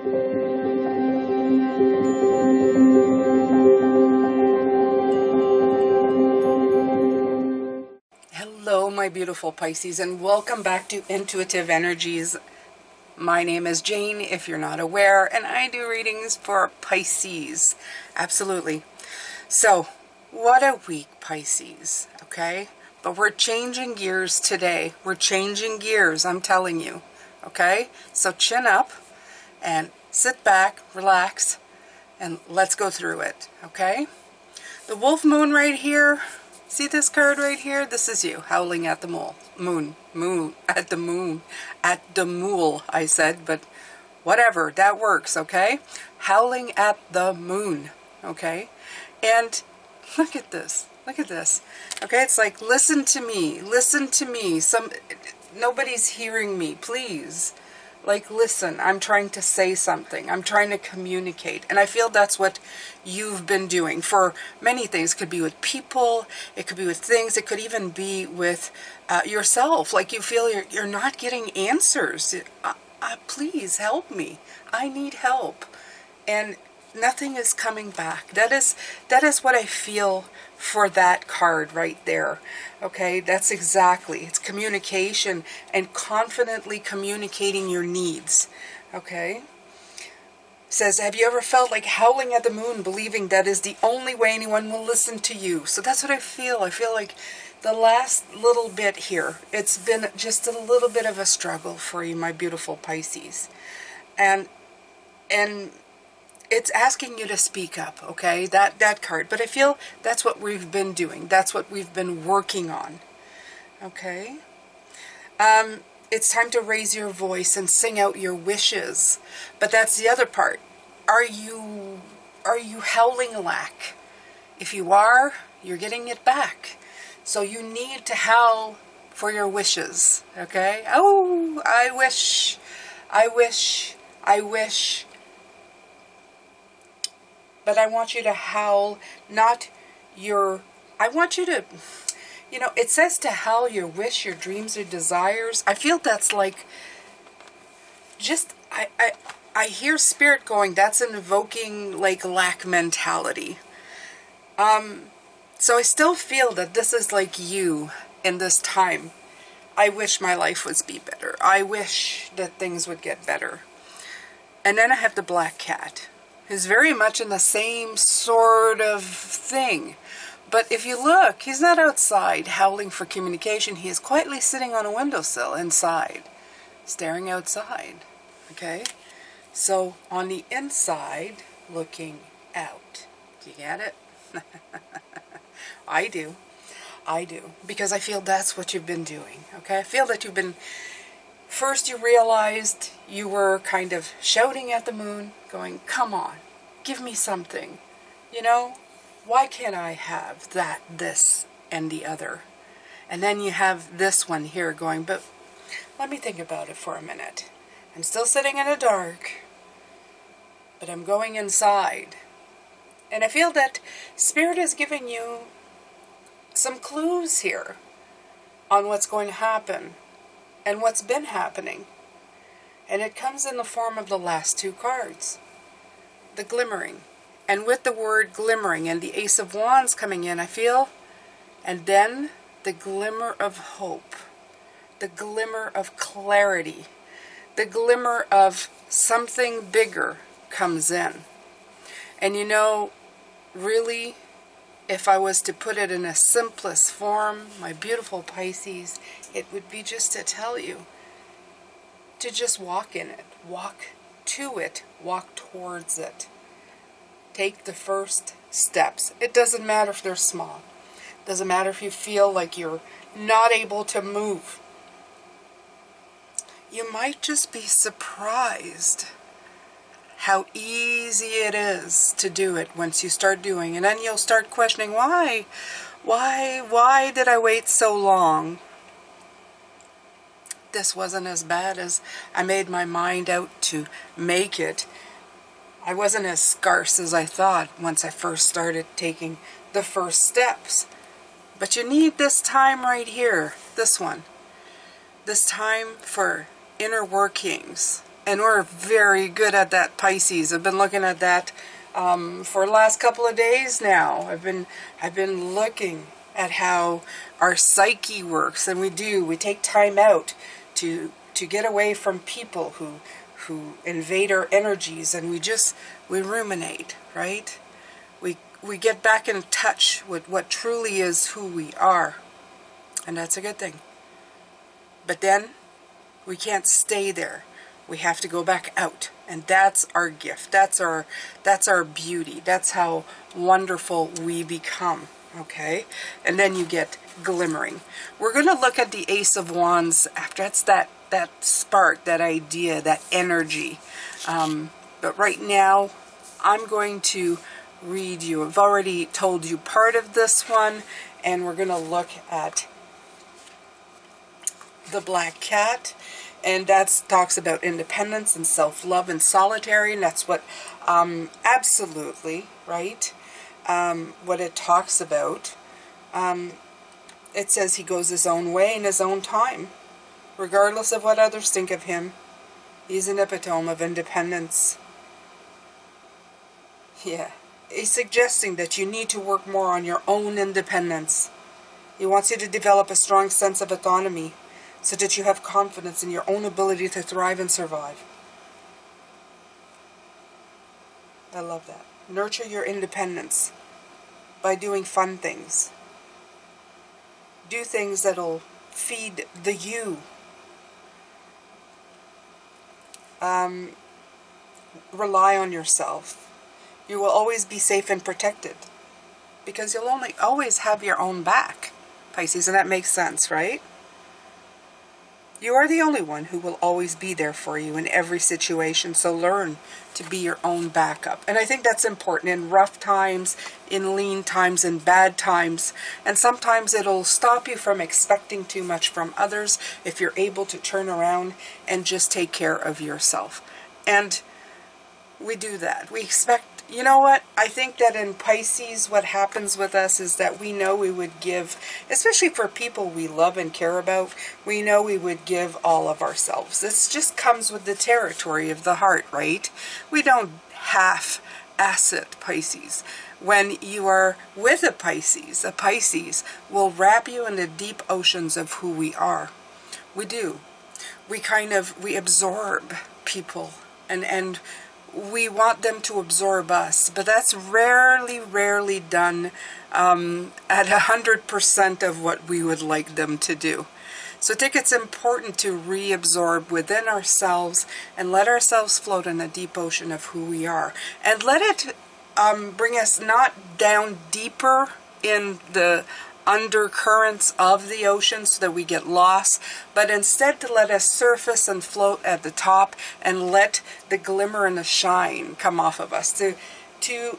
Hello, my beautiful Pisces, and welcome back to Intuitive Energies. My name is Jane, if you're not aware, and I do readings for Pisces. Absolutely. So, what a week, Pisces, okay? But we're changing gears today. We're changing gears, I'm telling you, okay? So chin up and sit back, relax, and let's go through it, okay? The wolf moon right here. See this card right here? This is you howling at the moon, at the mool, I said, but whatever, that works, okay? Howling at the moon, okay? And look at this, okay? It's like, listen to me, nobody's hearing me, please. Like, listen, I'm trying to say something. I'm trying to communicate. And I feel that's what you've been doing for many things. It could be with people. It could be with things. It could even be with yourself. Like you feel you're not getting answers. Please help me. I need help. And nothing is coming back. That is what I feel for that card right there. Okay, that's exactly. It's communication and confidently communicating your needs. Okay. Says, have you ever felt like howling at the moon, believing that is the only way anyone will listen to you? So that's what I feel. I feel like the last little bit here, it's been just a little bit of a struggle for you, my beautiful Pisces. And it's asking you to speak up, okay? That card. But I feel that's what we've been doing. That's what we've been working on, okay? It's time to raise your voice and sing out your wishes. But that's the other part. Are you howling lack? If you are, you're getting it back. So you need to howl for your wishes, okay? Oh, I wish. But I want you to howl, not your... I want you to... You know, it says to howl your wish, your dreams, your desires. I feel that's like... Just... I hear spirit going, that's invoking, like, lack mentality. So I still feel that this is like you in this time. I wish my life would be better. I wish that things would get better. And then I have the black cat. Is very much in the same sort of thing. But if you look, he's not outside howling for communication. He is quietly sitting on a windowsill inside, staring outside. Okay? So on the inside, looking out. Do you get it? I do. Because I feel that's what you've been doing. Okay? I feel that you've been... First you realized you were kind of shouting at the moon, going, come on, give me something. You know, why can't I have that, this, and the other? And then you have this one here going, but let me think about it for a minute. I'm still sitting in the dark, but I'm going inside. And I feel that Spirit is giving you some clues here on what's going to happen. And what's been happening. And it comes in the form of the last two cards. The glimmering. And with the word glimmering and the Ace of Wands coming in, I feel. And then the glimmer of hope. The glimmer of clarity. The glimmer of something bigger comes in. And you know, really, if I was to put it in a simplest form, my beautiful Pisces, it would be just to tell you to just walk in it, walk to it, walk towards it. Take the first steps. It doesn't matter if they're small. It doesn't matter if you feel like you're not able to move. You might just be surprised how easy it is to do it once you start doing. And then you'll start questioning, why did I wait so long? This wasn't as bad as I made my mind out to make it. I wasn't as scarce as I thought once I first started taking the first steps. But you need this time right here, this one. This time for inner workings. And we're very good at that, Pisces. I've been looking at that for the last couple of days now. I've been looking at how our psyche works, and we take time out to get away from people who invade our energies, and we ruminate, right? We get back in touch with what truly is who we are, and that's a good thing. But then we can't stay there. We have to go back out, and that's our gift. That's our beauty. That's how wonderful we become. Okay, and then you get glimmering. We're going to look at the Ace of Wands after. That's that spark, that idea, that energy. But right now, I'm going to read you. I've already told you part of this one, and we're going to look at the Black Cat, and that talks about independence and self-love and solitary, and that's what absolutely, right, what it talks about. It says he goes his own way in his own time, regardless of what others think of him. He's an epitome of independence. Yeah, he's suggesting that you need to work more on your own independence. He wants you to develop a strong sense of autonomy, so that you have confidence in your own ability to thrive and survive. I love that. Nurture your independence by doing fun things. Do things that'll feed the you. Rely on yourself. You will always be safe and protected, because you'll always have your own back, Pisces, and that makes sense, right? You are the only one who will always be there for you in every situation, so learn to be your own backup. And I think that's important in rough times, in lean times, in bad times. And sometimes it'll stop you from expecting too much from others if you're able to turn around and just take care of yourself. And we do that. We expect, you know what? I think that in Pisces, what happens with us is that we know we would give, especially for people we love and care about, we know we would give all of ourselves. This just comes with the territory of the heart, right? We don't half-ass it, Pisces. When you are with a Pisces will wrap you in the deep oceans of who we are. We do. We absorb people, and we want them to absorb us, but that's rarely done at 100% of what we would like them to do. So I think it's important to reabsorb within ourselves and let ourselves float in the deep ocean of who we are, and let it bring us not down deeper in the undercurrents of the ocean so that we get lost, but instead to let us surface and float at the top and let the glimmer and the shine come off of us, to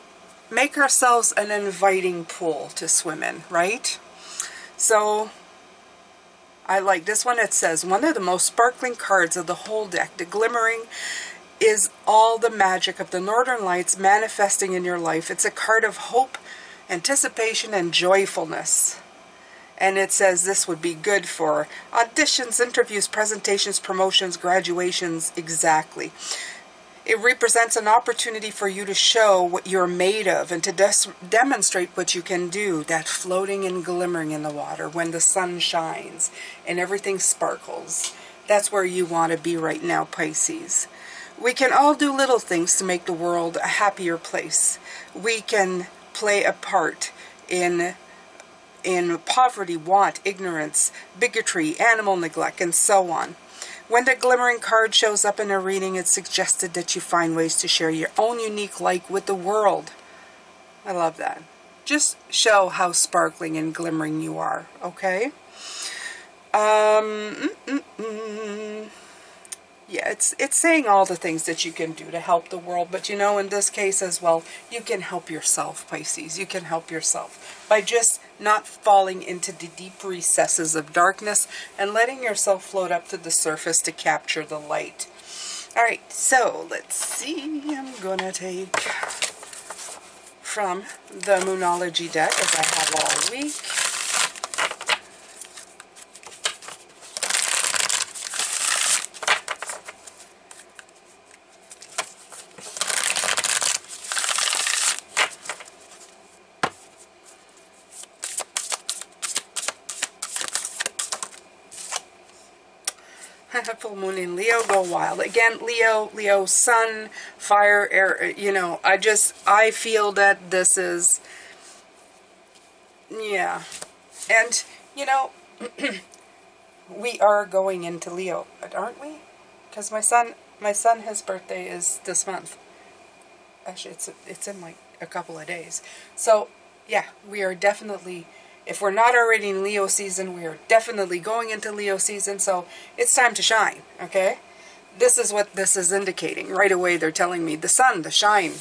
make ourselves an inviting pool to swim in, right? So I like this one. It says, one of the most sparkling cards of the whole deck, the glimmering, is all the magic of the northern lights manifesting in your life. It's a card of hope, anticipation, and joyfulness. And it says this would be good for auditions, interviews, presentations, promotions, graduations. Exactly. It represents an opportunity for you to show what you're made of and to demonstrate what you can do. That floating and glimmering in the water when the sun shines and everything sparkles. That's where you want to be right now, Pisces. We can all do little things to make the world a happier place. We can play a part in poverty, want, ignorance, bigotry, animal neglect, and so on. When the glimmering card shows up in a reading, it's suggested that you find ways to share your own unique light with the world. I love that. Just show how sparkling and glimmering you are, okay? Yeah, it's saying all the things that you can do to help the world, but you know, in this case as well, you can help yourself, Pisces. You can help yourself by just not falling into the deep recesses of darkness and letting yourself float up to the surface to capture the light. All right, so let's see. I'm going to take from the Moonology deck, as I have all week. full moon in Leo, go wild. Again, Leo, sun, fire, air, you know, I feel that this is, yeah. And, you know, we are going into Leo, aren't we? Because my son, his birthday is this month. Actually, it's in like a couple of days. So, yeah, we are definitely, if we're not already in Leo season, we are definitely going into Leo season. So, it's time to shine, okay? This is what this is indicating. Right away, they're telling me the sun, the shine,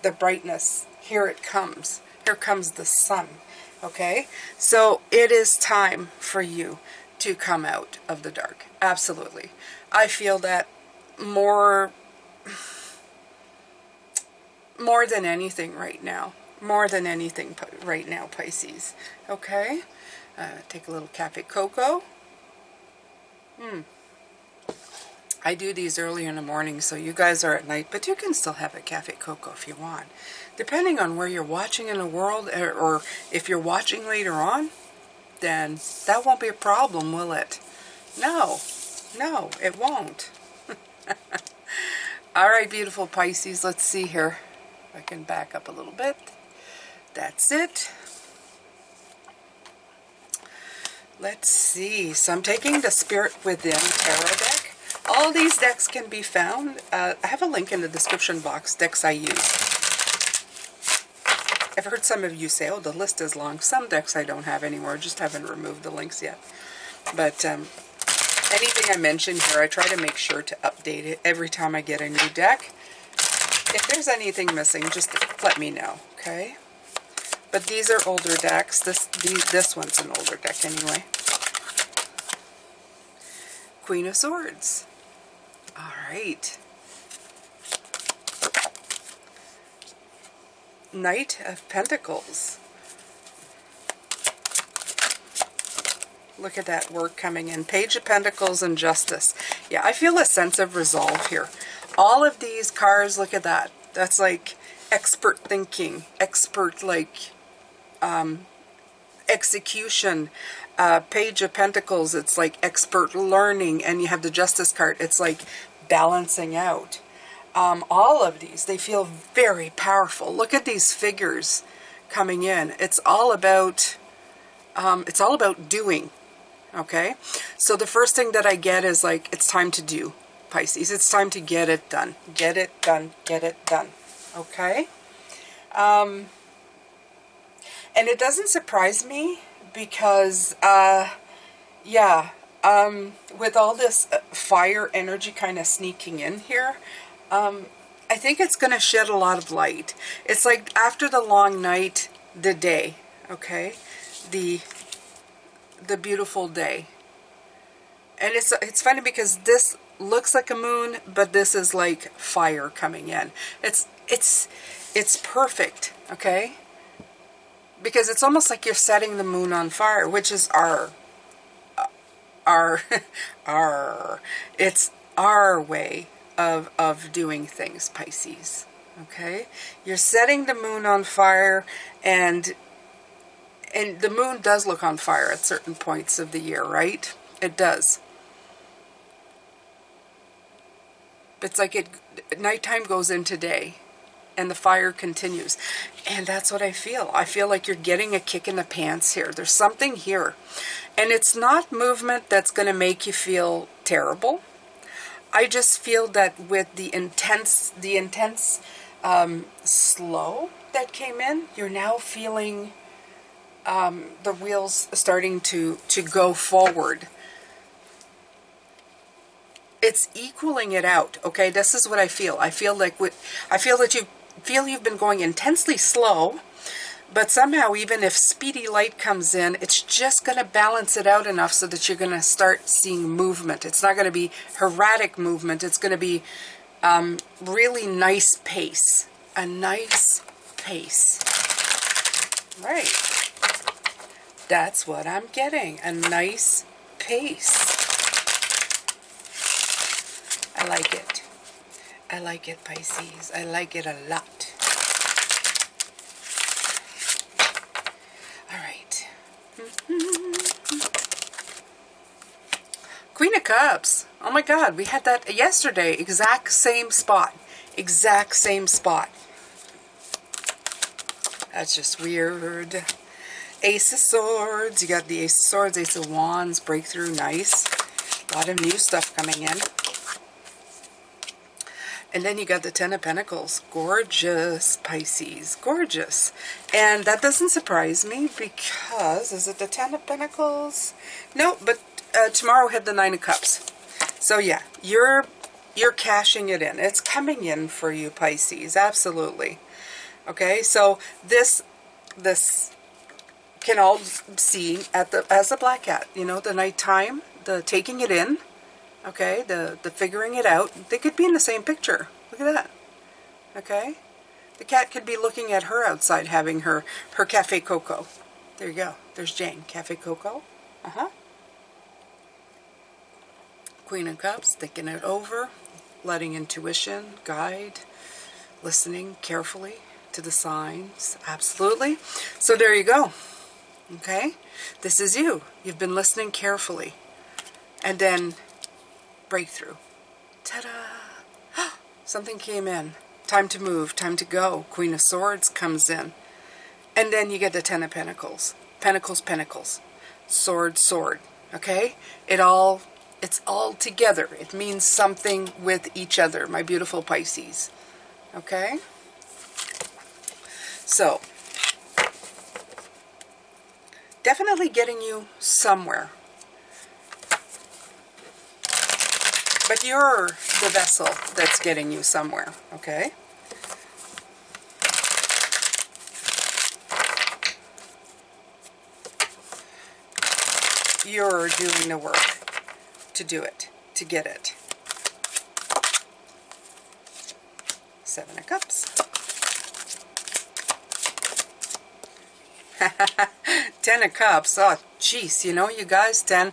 the brightness. Here it comes. Here comes the sun, okay? So, it is time for you to come out of the dark. Absolutely. I feel that more than anything right now. More than anything right now, Pisces. Okay? Take a little Cafe Coco. I do these early in the morning, so you guys are at night, but you can still have a Cafe Coco if you want. Depending on where you're watching in the world, or if you're watching later on, then that won't be a problem, will it? No, it won't. All right, beautiful Pisces, let's see here. I can back up a little bit. That's it. Let's see. So I'm taking the Spirit Within Tarot deck. All these decks can be found. I have a link in the description box, decks I use. I've heard some of you say, oh, the list is long. Some decks I don't have anymore. Just haven't removed the links yet. But anything I mention here, I try to make sure to update it every time I get a new deck. If there's anything missing, just let me know, okay? But these are older decks. This one's an older deck anyway. Queen of Swords. All right. Knight of Pentacles. Look at that work coming in. Page of Pentacles and Justice. Yeah, I feel a sense of resolve here. All of these cards, look at that. That's like expert thinking, expert like execution. Page of Pentacles, it's like expert learning. And you have the Justice card. It's like balancing out. All of these, they feel very powerful. Look at these figures coming in. It's all about doing. Okay, so the first thing that I get is like, it's time to do, Pisces. It's time to get it done. Get it done. Get it done. Okay? And it doesn't surprise me because, with all this fire energy kind of sneaking in here, I think it's going to shed a lot of light. It's like after the long night, the day, okay? The beautiful day. And it's funny because this looks like a moon, but this is like fire coming in. It's perfect, okay? Because it's almost like you're setting the moon on fire, which is it's our way of doing things, Pisces. Okay? You're setting the moon on fire, and the moon does look on fire at certain points of the year, right? It does. It's like nighttime goes into day, and the fire continues. And that's what I feel. I feel like you're getting a kick in the pants here. There's something here. And it's not movement that's going to make you feel terrible. I just feel that with the intense slow that came in, you're now feeling the wheels starting to go forward. It's equaling it out, okay? This is what I feel. I feel that you've been going intensely slow, but somehow even if speedy light comes in, it's just going to balance it out enough so that you're going to start seeing movement. It's not going to be erratic movement. It's going to be really nice pace. A nice pace. Right. That's what I'm getting. A nice pace. I like it. I like it, Pisces. I like it a lot. All right. Queen of Cups. Oh my God, we had that yesterday. Exact same spot. Exact same spot. That's just weird. Ace of Swords. You got the Ace of Swords, Ace of Wands, breakthrough, nice. A lot of new stuff coming in. And then you got the Ten of Pentacles. Gorgeous, Pisces. Gorgeous. And that doesn't surprise me because, is it the Ten of Pentacles? No, but tomorrow we have the Nine of Cups. So yeah, you're cashing it in. It's coming in for you, Pisces. Absolutely. Okay, so this can all see as the black cat, you know, the nighttime, the taking it in. Okay, the figuring it out. They could be in the same picture. Look at that. Okay? The cat could be looking at her outside having her Cafe Coco. There you go. There's Jane. Cafe Coco. Queen of Cups, thinking it over, letting intuition guide, listening carefully to the signs. Absolutely. So there you go. Okay? This is you. You've been listening carefully. And then breakthrough. Ta-da! Something came in. Time to move. Time to go. Queen of Swords comes in. And then you get the Ten of Pentacles. Pentacles, Pentacles. Sword, Sword. Okay? It's all together. It means something with each other, my beautiful Pisces. Okay? So, definitely getting you somewhere. But you're the vessel that's getting you somewhere, okay? You're doing the work to do it, to get it. Seven of Cups. 10 of Cups. Oh, jeez, you know, you guys, 10.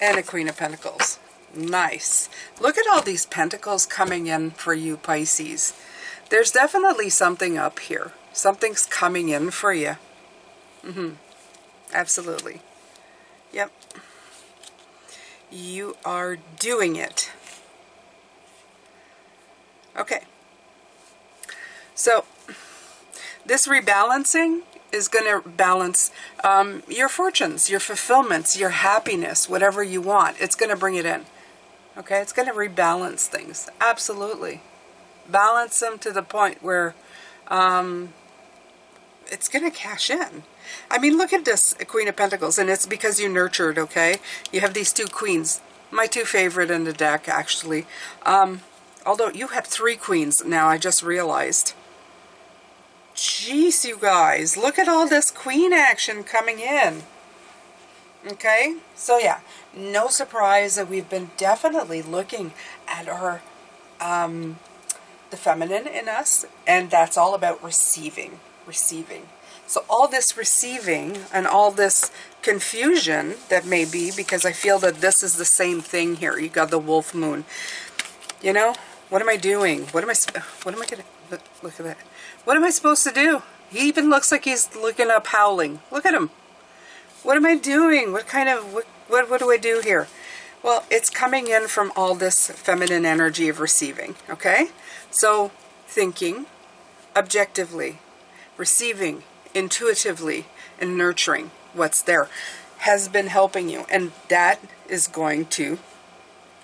And a Queen of Pentacles. Nice. Look at all these pentacles coming in for you, Pisces. There's definitely something up here. Something's coming in for you. Absolutely. Yep. You are doing it. Okay. So, this rebalancing is going to balance your fortunes, your fulfillments, your happiness, whatever you want. It's going to bring it in. Okay? It's going to rebalance things. Absolutely. Balance them to the point where it's going to cash in. I mean, look at this Queen of Pentacles, and it's because you nurtured, okay? You have these two queens. My two favorite in the deck, actually. Although you have three queens now, I just realized. Jeez, you guys, look at all this queen action coming in. Okay, so yeah, no surprise that we've been definitely looking at our, the feminine in us, and that's all about receiving. So all this receiving and all this confusion that may be, because I feel that this is the same thing here. You got the wolf moon. You know, what am I doing? What am I gonna, look at that. What am I supposed to do? He even looks like he's looking up howling. Look at him. What am I doing? What do I do here? Well, it's coming in from all this feminine energy of receiving, okay? So, thinking, objectively, receiving, intuitively, and nurturing what's there has been helping you. And that is going to,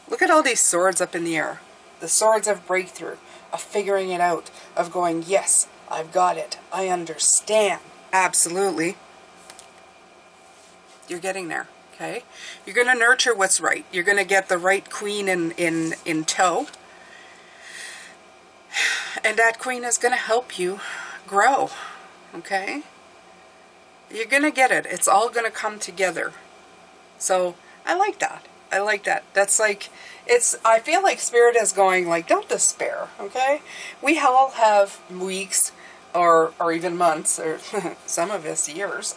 look at all these swords up in the air. The swords of breakthrough, of figuring it out, of going, yes, I've got it. I understand. Absolutely. You're getting there, okay? You're going to nurture what's right. You're going to get the right queen in tow. And that queen is going to help you grow, okay? You're going to get it. It's all going to come together. So, I like that. I like that. That's like, I feel like Spirit is going like, don't despair, okay? We all have weeks or even months, or some of us years.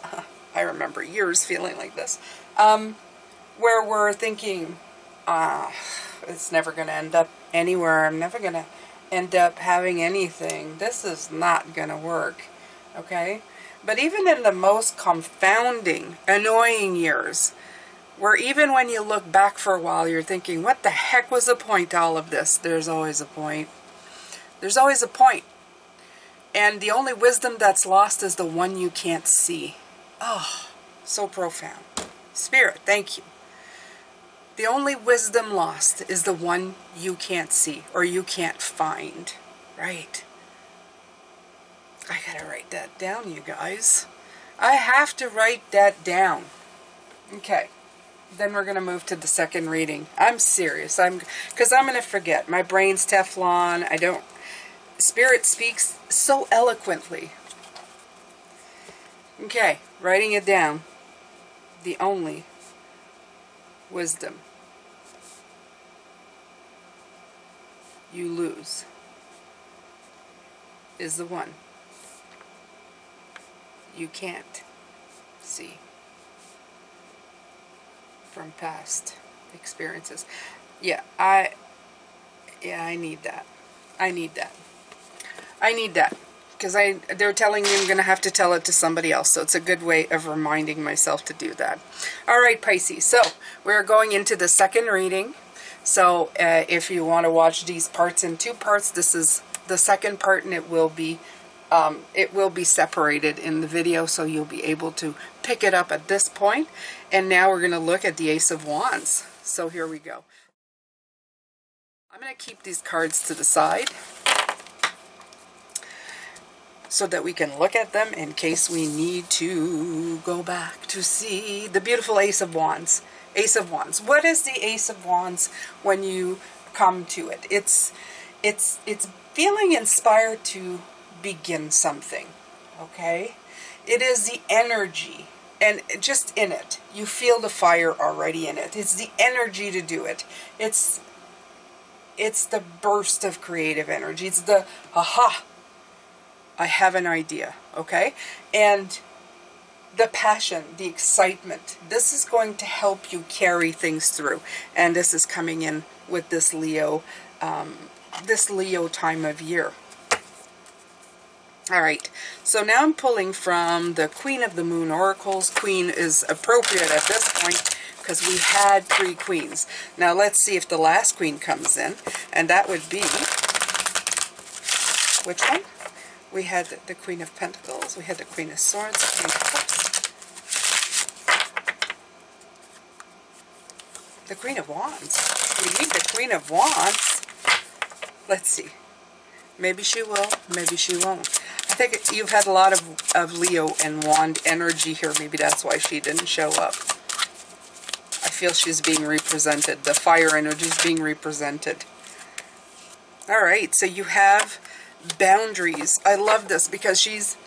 I remember years feeling like this, where we're thinking, it's never going to end up anywhere. I'm never going to end up having anything. This is not going to work, okay? But even in the most confounding, annoying years, where even when you look back for a while, you're thinking, what the heck was the point to all of this? There's always a point. There's always a point. And the only wisdom that's lost is the one you can't see. Oh, so profound. Spirit, thank you. The only wisdom lost is the one you can't see or you can't find. Right. I gotta write that down, you guys. I have to write that down. Okay. Then we're gonna move to the second reading. I'm serious. Because I'm gonna forget. My brain's Teflon. I don't. Spirit speaks so eloquently. Okay, writing it down. The only wisdom you lose is the one you can't see from past experiences. Yeah, I need that. I need that. I need that. Because they're telling me I'm going to have to tell it to somebody else. So it's a good way of reminding myself to do that. All right, Pisces. So we're going into the second reading. So if you want to watch these parts in two parts, this is the second part, and it will be separated in the video, so you'll be able to pick it up at this point. And now we're going to look at the Ace of Wands. So here we go. I'm going to keep these cards to the side so that we can look at them in case we need to go back to see the beautiful Ace of Wands. Ace of Wands. What is the Ace of Wands when you come to it? It's feeling inspired to begin something, okay? It is the energy, and just in it, you feel the fire already in it. It's the energy to do it. It's the burst of creative energy. It's the, aha, I have an idea, okay? And the passion, the excitement, this is going to help you carry things through. And this is coming in with this Leo time of year. All right, so now I'm pulling from the Queen of the Moon Oracles. Queen is appropriate at this point because we had 3 queens. Now let's see if the last queen comes in, and that would be, which one? We had the Queen of Pentacles, we had the Queen of Swords, the Queen of Cups, the Queen of Wands. We need the Queen of Wands. Let's see. Maybe she will, maybe she won't. I think you've had a lot of Leo and Wand energy here. Maybe that's why she didn't show up. I feel she's being represented. The fire energy is being represented. All right, so you have boundaries. I love this because she's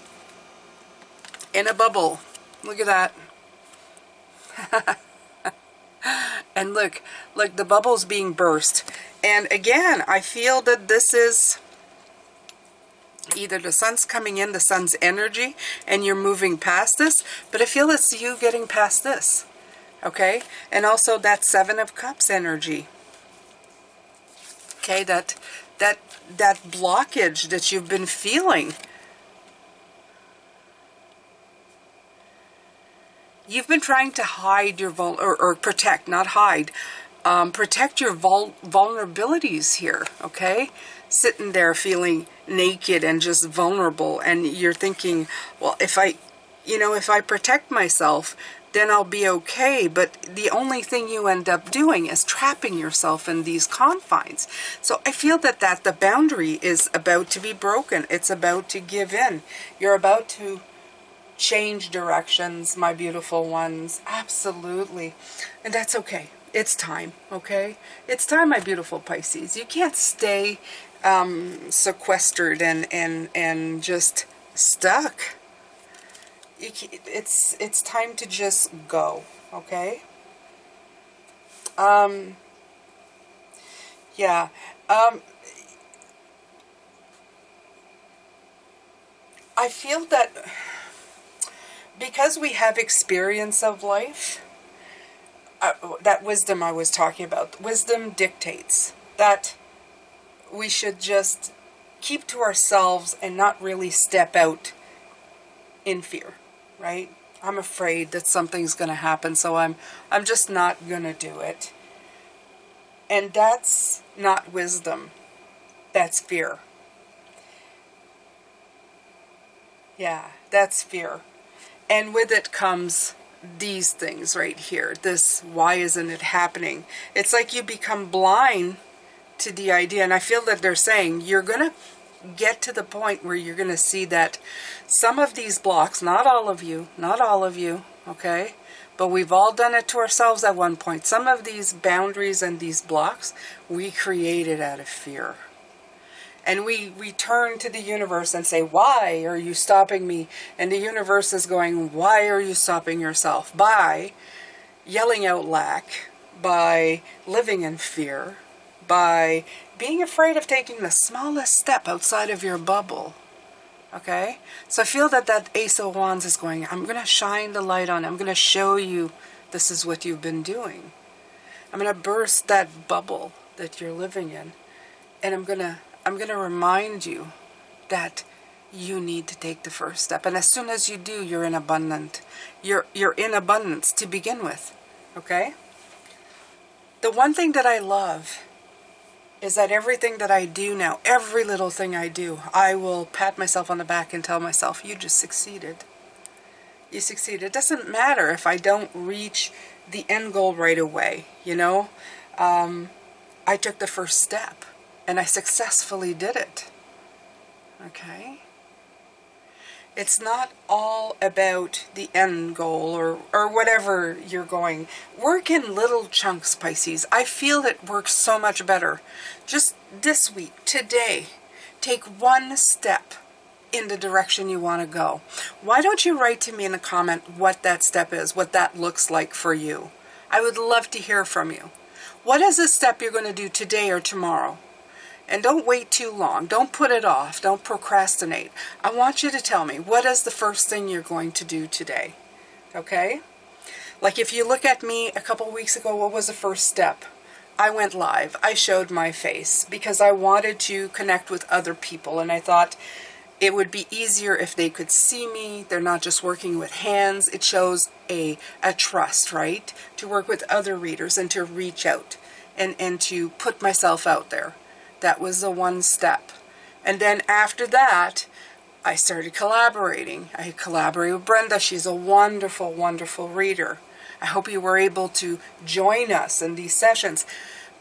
in a bubble. Look at that. And look, the bubble's being burst. And again, I feel that this is either the sun's coming in, the sun's energy, and you're moving past this, but I feel it's you getting past this. Okay? And also that 7 of Cups energy. Okay, that blockage that you've been feeling. You've been trying to hide your or protect, not hide. Protect your vulnerabilities here, okay? Sitting there feeling naked and just vulnerable, and you're thinking, well, if I protect myself, then I'll be okay. But the only thing you end up doing is trapping yourself in these confines. So I feel that the boundary is about to be broken. It's about to give in. You're about to change directions, my beautiful ones. Absolutely. And that's okay. It's time, okay? It's time, my beautiful Pisces. You can't stay sequestered and just stuck. It's time to just go, okay? Yeah. I feel that because we have experience of life, that wisdom I was talking about, wisdom dictates that we should just keep to ourselves and not really step out in fear, right? I'm afraid that something's going to happen, so I'm just not going to do it. And that's not wisdom. That's fear. Yeah, that's fear. And with it comes these things right here. This, why isn't it happening? It's like you become blind to the idea. And I feel that they're saying you're going to get to the point where you're going to see that some of these blocks, not all of you, okay? But we've all done it to ourselves at one point. Some of these boundaries and these blocks we created out of fear. And we turn to the universe and say, why are you stopping me? And the universe is going, why are you stopping yourself? By yelling out lack, by living in fear, by being afraid of taking the smallest step outside of your bubble. Okay? So I feel that that Ace of Wands is going, I'm going to shine the light on. I'm going to show you this is what you've been doing. I'm going to burst that bubble that you're living in. And I'm going to remind you that you need to take the first step. And as soon as you do, you're in abundance. You're in abundance to begin with. Okay? The one thing that I love is that everything that I do now, every little thing I do, I will pat myself on the back and tell myself, you just succeeded. You succeeded. It doesn't matter if I don't reach the end goal right away, you know. I took the first step and I successfully did it. Okay? It's not all about the end goal or whatever you're going. Work in little chunks, Pisces. I feel it works so much better. Just this week, today, take one step in the direction you want to go. Why don't you write to me in a comment what that step is, what that looks like for you? I would love to hear from you. What is the step you're going to do today or tomorrow? And don't wait too long. Don't put it off. Don't procrastinate. I want you to tell me, what is the first thing you're going to do today? Okay? Like if you look at me a couple weeks ago, what was the first step? I went live. I showed my face because I wanted to connect with other people. And I thought it would be easier if they could see me. They're not just working with hands. It shows a trust, right? To work with other readers and to reach out and to put myself out there. That was the one step. And then after that, I started collaborating. I collaborated with Brenda. She's a wonderful, wonderful reader. I hope you were able to join us in these sessions.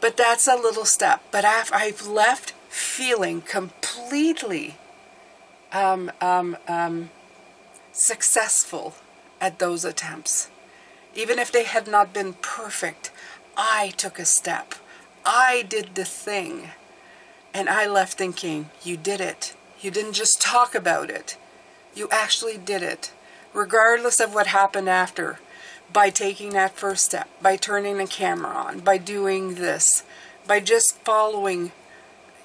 But that's a little step. But I've left feeling completely successful at those attempts. Even if they had not been perfect, I took a step. I did the thing. And I left thinking, you did it. You didn't just talk about it. You actually did it. Regardless of what happened after. By taking that first step. By turning the camera on. By doing this. By just following,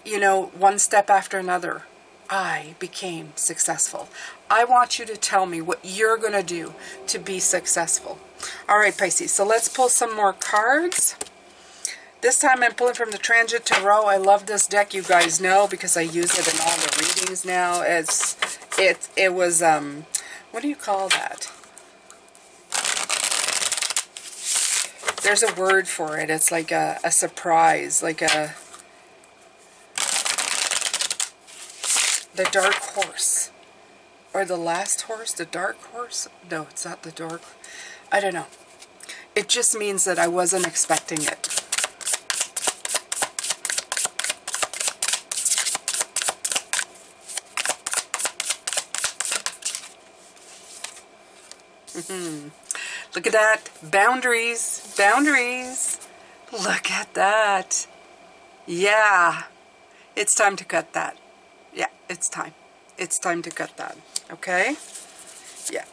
you know, one step after another. I became successful. I want you to tell me what you're going to do to be successful. All right, Pisces. So let's pull some more cards. This time I'm pulling from the Transit Tarot. I love this deck, you guys know, because I use it in all the readings now. It was, what do you call that? There's a word for it. It's like a surprise, like the Dark Horse. Or the Last Horse, the Dark Horse? No, it's not the Dark. I don't know. It just means that I wasn't expecting it. Look at that. Boundaries. Boundaries. Look at that. Yeah. It's time to cut that. Yeah, it's time. It's time to cut that. Okay? Yeah.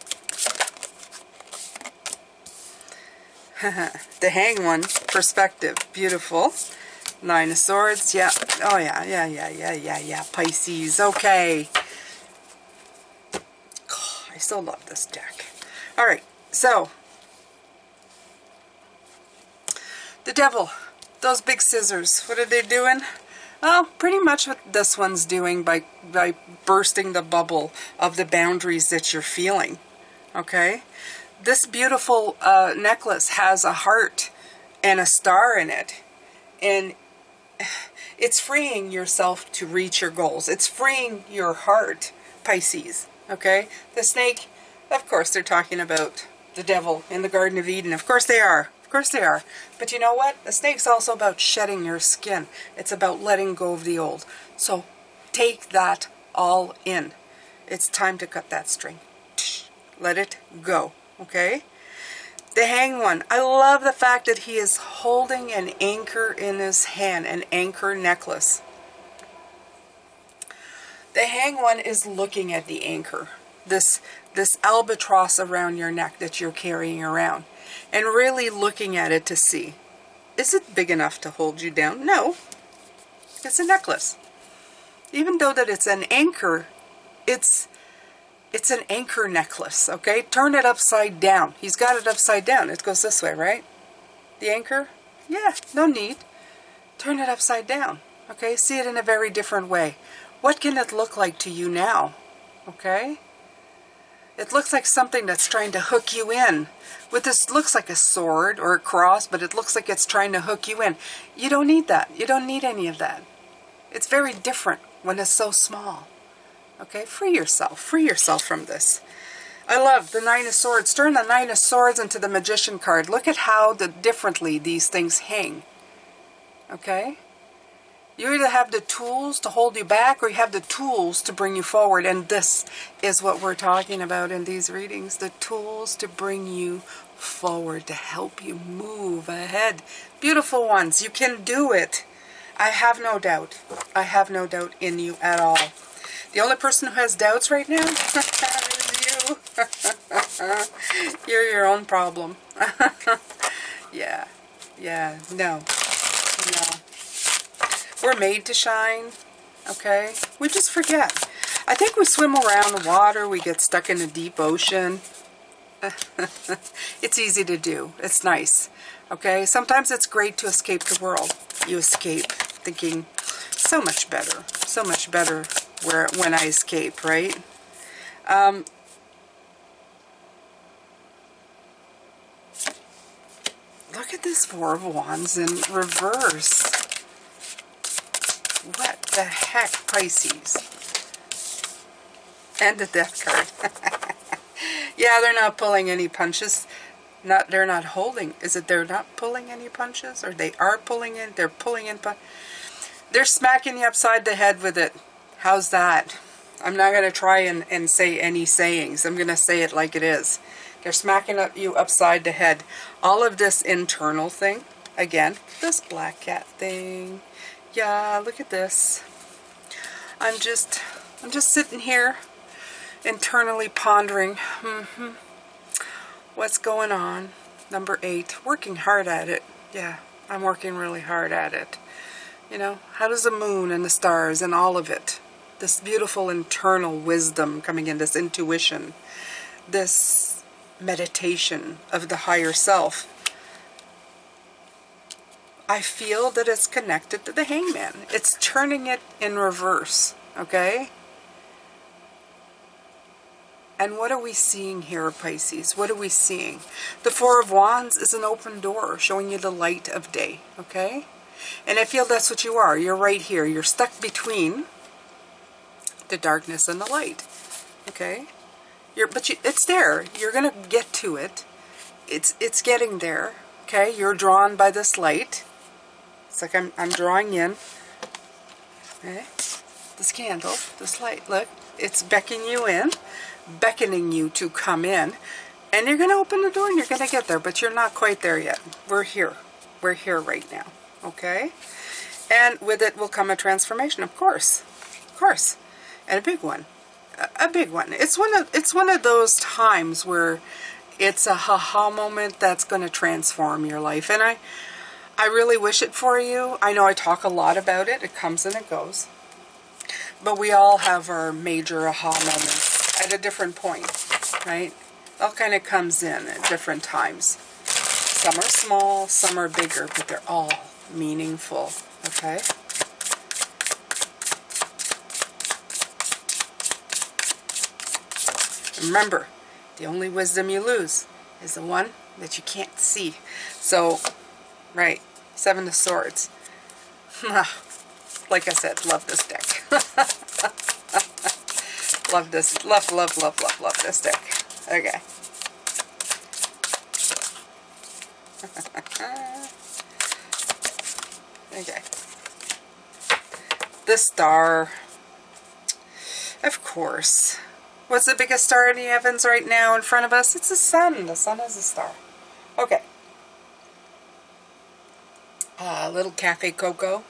The Hanged One. Perspective. Beautiful. Nine of Swords. Yeah. Oh, yeah. Pisces. Okay. Oh, I still love this deck. All right, so the Devil, those big scissors, what are they doing? Well, pretty much what this one's doing by bursting the bubble of the boundaries that you're feeling. Okay? This beautiful necklace has a heart and a star in it. And it's freeing yourself to reach your goals. It's freeing your heart, Pisces. Okay? The snake, of course, they're talking about the devil in the Garden of Eden. Of course they are. Of course they are. But you know what? The snake's also about shedding your skin. It's about letting go of the old. So take that all in. It's time to cut that string. Let it go. Okay? The Hanged One. I love the fact that he is holding an anchor in his hand, an anchor necklace. The Hanged One is looking at the anchor, this albatross around your neck that you're carrying around, and really looking at it to see, is it big enough to hold you down? No. It's a necklace. Even though that it's an anchor, it's an anchor necklace, okay? Turn it upside down. He's got it upside down. It goes this way, right? The anchor? Yeah, no need. Turn it upside down, okay? See it in a very different way. What can it look like to you now, okay? It looks like something that's trying to hook you in. With this, looks like a sword or a cross, but it looks like it's trying to hook you in. You don't need that. You don't need any of that. It's very different when it's so small. Okay, free yourself from this. I love the Nine of Swords. Turn the Nine of Swords into the Magician card. Look at how differently these things hang. Okay? You either have the tools to hold you back or you have the tools to bring you forward. And this is what we're talking about in these readings. The tools to bring you forward, to help you move ahead. Beautiful ones. You can do it. I have no doubt. I have no doubt in you at all. The only person who has doubts right now is you. You're your own problem. Yeah. Yeah. No. We're made to shine. Okay? We just forget. I think we swim around the water. We get stuck in a deep ocean. It's easy to do. It's nice. Okay? Sometimes it's great to escape the world. You escape thinking so much better. So much better when I escape, right? Look at this Four of Wands in reverse. What the heck, Pisces? And the Death card. Yeah, they're not pulling any punches. They're not holding. Is it they're not pulling any punches? Or they are pulling in? They're pulling in. They're smacking you upside the head with it. How's that? I'm not going to try and say any sayings. I'm going to say it like it is. They're smacking you upside the head. All of this internal thing. Again, this black cat thing. Yeah, look at this. I'm just sitting here internally pondering what's going on. Number 8, working hard at it. Yeah, I'm working really hard at it. You know, how does the moon and the stars and all of it, this beautiful internal wisdom coming in, this intuition, this meditation of the higher self, I feel that it's connected to the Hangman. It's turning it in reverse, okay? And what are we seeing here, Pisces? What are we seeing? The Four of Wands is an open door showing you the light of day, okay? And I feel that's what you are. You're right here. You're stuck between the darkness and the light, okay? It's there. You're going to get to it. It's getting there, okay? You're drawn by this light. It's like I'm drawing in. Okay? This candle, this light, look, it's beckoning you to come in, and you're going to open the door and you're going to get there, but you're not quite there yet. We're here. We're here right now, okay? And with it will come a transformation, of course, and a big one, a big one. It's one of those times where it's a ha-ha moment that's going to transform your life, and I really wish it for you. I know I talk a lot about it. It comes and it goes. But we all have our major aha moments at a different point, right? It all kind of comes in at different times. Some are small, some are bigger, but they're all meaningful, okay? Remember, the only wisdom you lose is the one that you can't see. So, right, Seven of Swords. Like I said, love this deck. Love this. Love this deck. Okay. Okay. The star. Of course. What's the biggest star in the heavens right now in front of us? It's the sun. The sun is a star. Okay. Little cafe cocoa.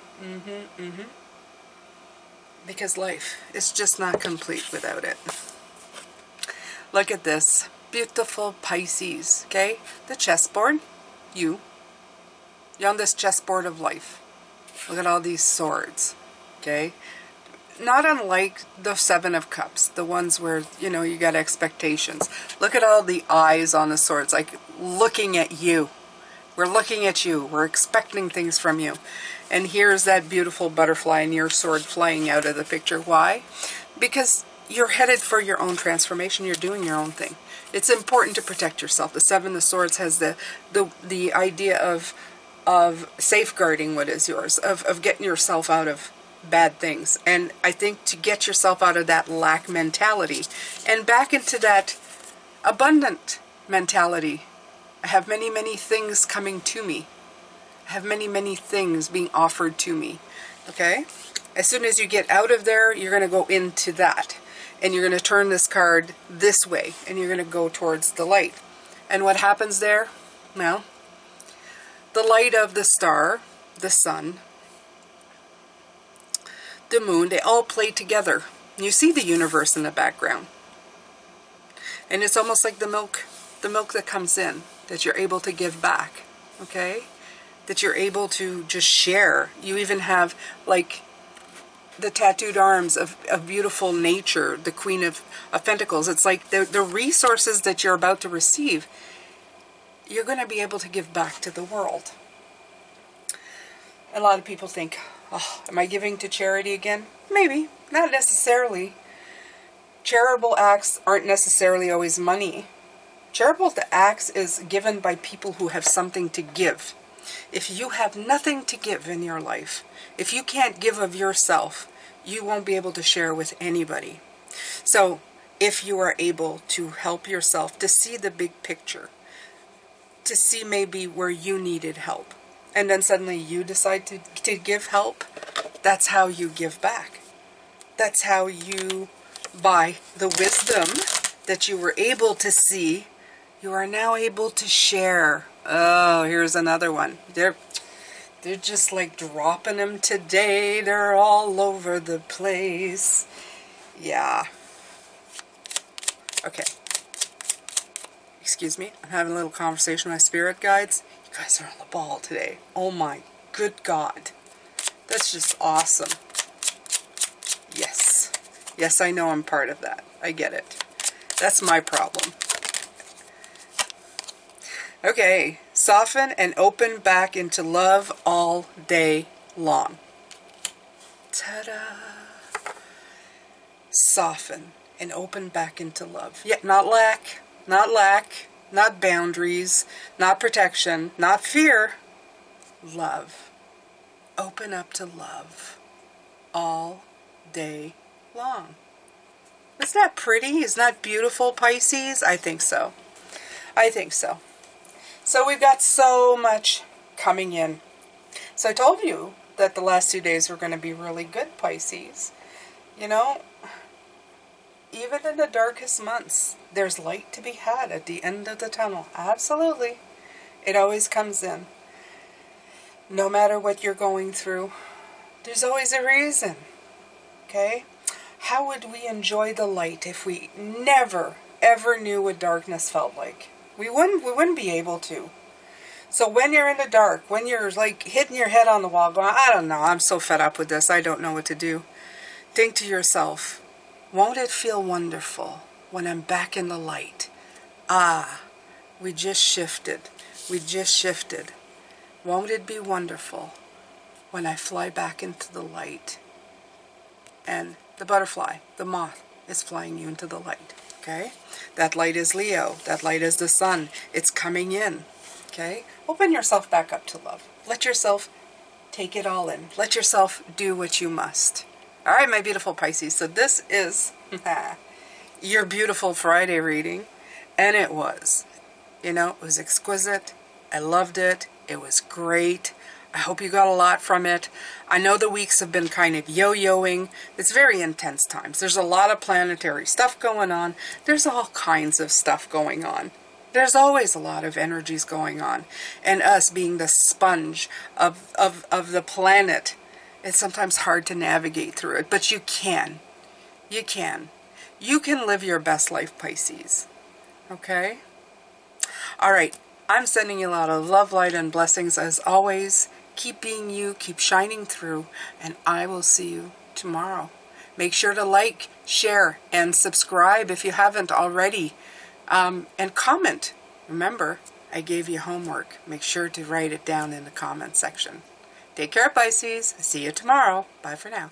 Because life is just not complete without it. Look at this. Beautiful Pisces. Okay? The chessboard. You're on this chessboard of life. Look at all these swords. Okay? Not unlike the Seven of Cups, the ones where, you know, you got expectations. Look at all the eyes on the swords, like looking at you. We're looking at you. We're expecting things from you. And here's that beautiful butterfly and your sword flying out of the picture. Why? Because you're headed for your own transformation. You're doing your own thing. It's important to protect yourself. The Seven of Swords has the idea of safeguarding what is yours, of getting yourself out of bad things. And I think to get yourself out of that lack mentality and back into that abundant mentality. I have many, many things coming to me. I have many, many things being offered to me. Okay? As soon as you get out of there, you're going to go into that. And you're going to turn this card this way. And you're going to go towards the light. And what happens there? Well, the light of the star, the sun, the moon, they all play together. You see the universe in the background. And it's almost like the milk that comes in, that you're able to give back, okay? That you're able to just share. You even have, like, the tattooed arms of beautiful nature, the Queen of Pentacles. It's like the resources that you're about to receive, you're going to be able to give back to the world. A lot of people think, oh, am I giving to charity again? Maybe. Not necessarily. Charitable acts aren't necessarily always money. Charitable acts is given by people who have something to give. If you have nothing to give in your life, if you can't give of yourself, you won't be able to share with anybody. So, if you are able to help yourself to see the big picture, to see maybe where you needed help, and then suddenly you decide to give help, that's how you give back. That's how you, by the wisdom that you were able to see, you are now able to share. Oh, here's another one. They're just like dropping them today. They're all over the place. Yeah. Okay. Excuse me. I'm having a little conversation with my spirit guides. You guys are on the ball today. Oh my good God. That's just awesome. Yes. Yes, I know I'm part of that. I get it. That's my problem. Okay. Soften and open back into love all day long. Ta-da! Soften and open back into love. Yeah, not lack, not boundaries, not protection, not fear. Love. Open up to love all day long. Isn't that pretty? Isn't that beautiful, Pisces? I think so. I think so. So we've got so much coming in. So I told you that the last 2 days were going to be really good, Pisces. You know, even in the darkest months, there's light to be had at the end of the tunnel. Absolutely. It always comes in. No matter what you're going through, there's always a reason. Okay? How would we enjoy the light if we never, ever knew what darkness felt like? We wouldn't be able to. So when you're in the dark, when you're like hitting your head on the wall going, I don't know, I'm so fed up with this, I don't know what to do. Think to yourself, won't it feel wonderful when I'm back in the light? Ah, we just shifted. We just shifted. Won't it be wonderful when I fly back into the light? And the butterfly, the moth, is flying you into the light. Okay? That light is Leo. That light is the sun. It's coming in. Okay? Open yourself back up to love. Let yourself take it all in. Let yourself do what you must. All right, my beautiful Pisces. So this is your beautiful Friday reading. And it was. You know, it was exquisite. I loved it. It was great. I hope you got a lot from it. I know the weeks have been kind of yo-yoing. It's very intense times. There's a lot of planetary stuff going on. There's all kinds of stuff going on. There's always a lot of energies going on. And us being the sponge of the planet, it's sometimes hard to navigate through it. But you can. You can. You can live your best life, Pisces. Okay? All right. I'm sending you a lot of love, light, and blessings as always. Keep being you, keep shining through, and I will see you tomorrow. Make sure to like, share, and subscribe if you haven't already. And comment. Remember, I gave you homework. Make sure to write it down in the comment section. Take care, Pisces. See you tomorrow. Bye for now.